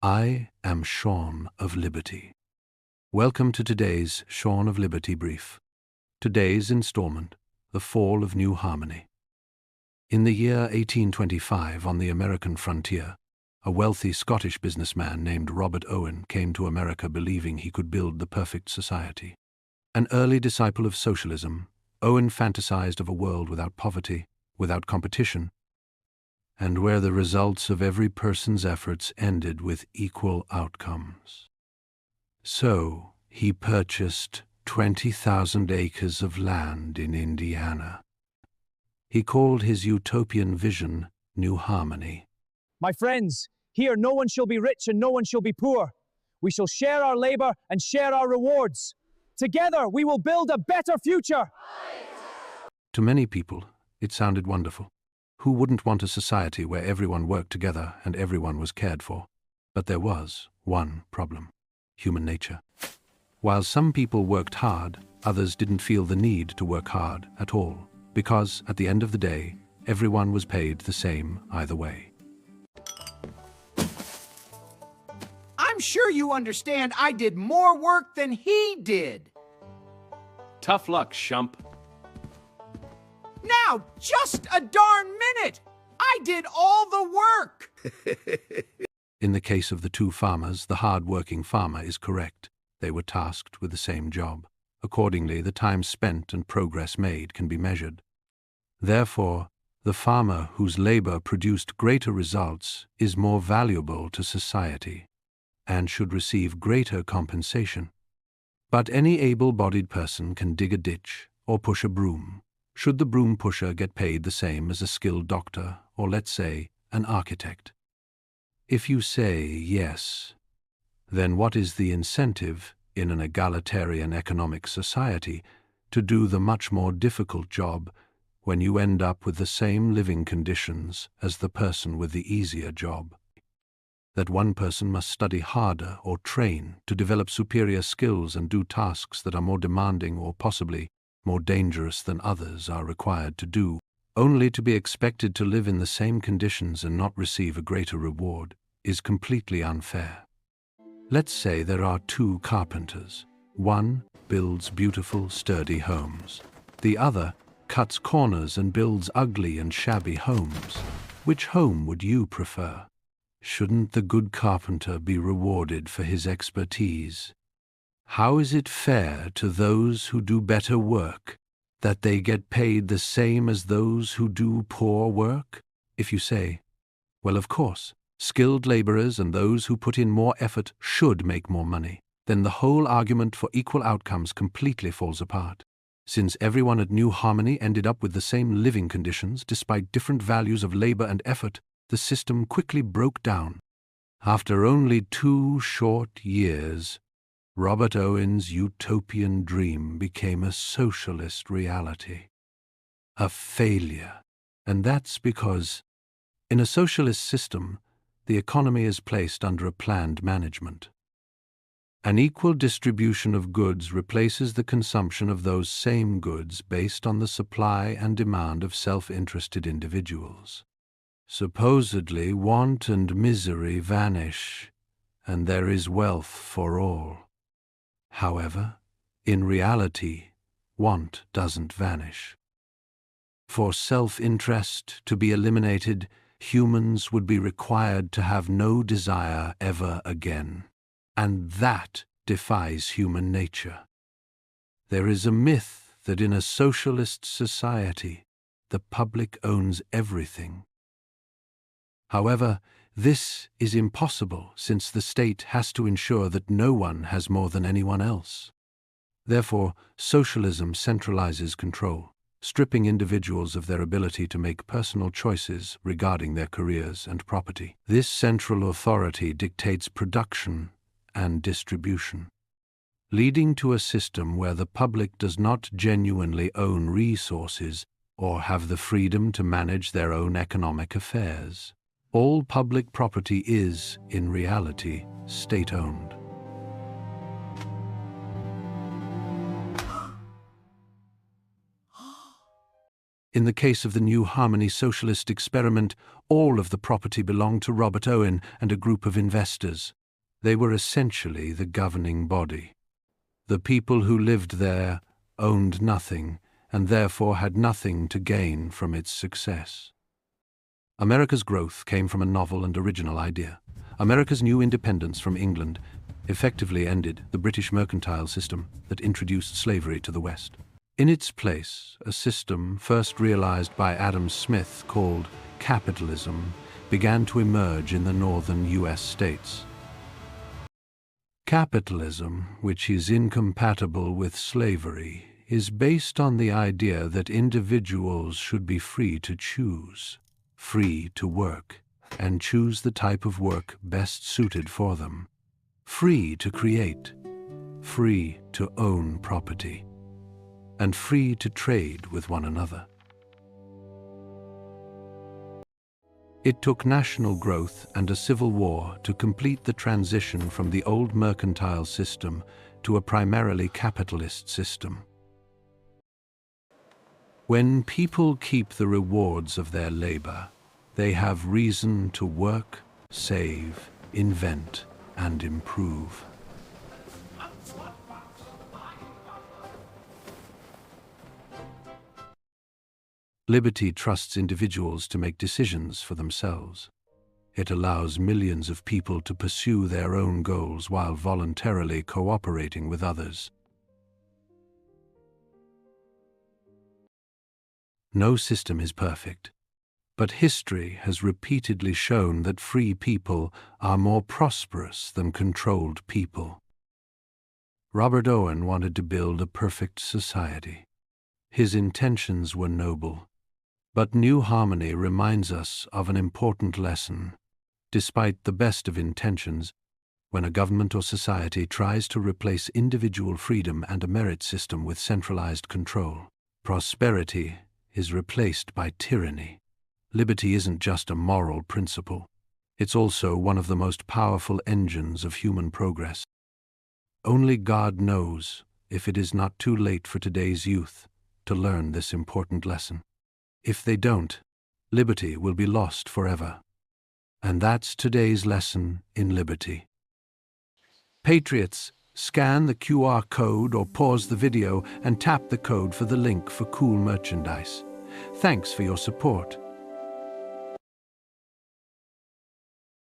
I am Shaun of Liberty. Welcome to today's Shaun of Liberty brief. Today's installment, The Fall of New Harmony. In the year 1825, on the American frontier, a wealthy Scottish businessman named Robert Owen came to America believing he could build the perfect society. An early disciple of socialism, Owen fantasized of a world without poverty, without competition, and where the results of every person's efforts ended with equal outcomes. So he purchased 20,000 acres of land in Indiana. He called his utopian vision New Harmony. My friends, here no one shall be rich and no one shall be poor. We shall share our labor and share our rewards. Together we will build a better future. To many people, it sounded wonderful. Who wouldn't want a society where everyone worked together and everyone was cared for? But there was one problem: human nature. While some people worked hard, others didn't feel the need to work hard at all, because at the end of the day, everyone was paid the same either way. I'm sure you understand I did more work than he did. Tough luck, Shump. Now, just a darn minute! I did all the work! In the case of the two farmers, the hard-working farmer is correct. They were tasked with the same job. Accordingly, the time spent and progress made can be measured. Therefore, the farmer whose labor produced greater results is more valuable to society and should receive greater compensation. But any able-bodied person can dig a ditch or push a broom. Should the broom pusher get paid the same as a skilled doctor or, let's say, an architect? If you say yes, then what is the incentive in an egalitarian economic society to do the much more difficult job when you end up with the same living conditions as the person with the easier job? That one person must study harder or train to develop superior skills and do tasks that are more demanding or possibly more dangerous than others are required to do, only to be expected to live in the same conditions and not receive a greater reward, is completely unfair. Let's say there are two carpenters. One builds beautiful, sturdy homes. The other cuts corners and builds ugly and shabby homes. Which home would you prefer? Shouldn't the good carpenter be rewarded for his expertise? How is it fair to those who do better work that they get paid the same as those who do poor work? If you say, well, of course, skilled laborers and those who put in more effort should make more money, then the whole argument for equal outcomes completely falls apart. Since everyone at New Harmony ended up with the same living conditions despite different values of labor and effort, the system quickly broke down. After only 2 short years, Robert Owen's utopian dream became a socialist reality. A failure. And that's because, in a socialist system, the economy is placed under a planned management. An equal distribution of goods replaces the consumption of those same goods based on the supply and demand of self-interested individuals. Supposedly, want and misery vanish, and there is wealth for all. However, in reality, want doesn't vanish. For self-interest to be eliminated, humans would be required to have no desire ever again, and that defies human nature. There is a myth that in a socialist society, the public owns everything. However, this is impossible since the state has to ensure that no one has more than anyone else. Therefore, socialism centralizes control, stripping individuals of their ability to make personal choices regarding their careers and property. This central authority dictates production and distribution, leading to a system where the public does not genuinely own resources or have the freedom to manage their own economic affairs. All public property is, in reality, state-owned. In the case of the New Harmony socialist experiment, all of the property belonged to Robert Owen and a group of investors. They were essentially the governing body. The people who lived there owned nothing and therefore had nothing to gain from its success. America's growth came from a novel and original idea. America's new independence from England effectively ended the British mercantile system that introduced slavery to the West. In its place, a system first realized by Adam Smith called capitalism began to emerge in the northern U.S. states. Capitalism, which is incompatible with slavery, is based on the idea that individuals should be free to choose, free to work, and choose the type of work best suited for them, free to create, free to own property, and free to trade with one another. It took national growth and a civil war to complete the transition from the old mercantile system to a primarily capitalist system. When people keep the rewards of their labor, they have reason to work, save, invent, and improve. Liberty trusts individuals to make decisions for themselves. It allows millions of people to pursue their own goals while voluntarily cooperating with others. No system is perfect, but history has repeatedly shown that free people are more prosperous than controlled people. Robert Owen wanted to build a perfect society. His intentions were noble. But New Harmony reminds us of an important lesson. Despite the best of intentions, when a government or society tries to replace individual freedom and a merit system with centralized control, prosperity is replaced by tyranny. Liberty isn't just a moral principle. It's also one of the most powerful engines of human progress. Only God knows if it is not too late for today's youth to learn this important lesson. If they don't, liberty will be lost forever. And that's today's lesson in liberty. Patriots, scan the QR code or pause the video and tap the code for the link for cool merchandise. Thanks for your support.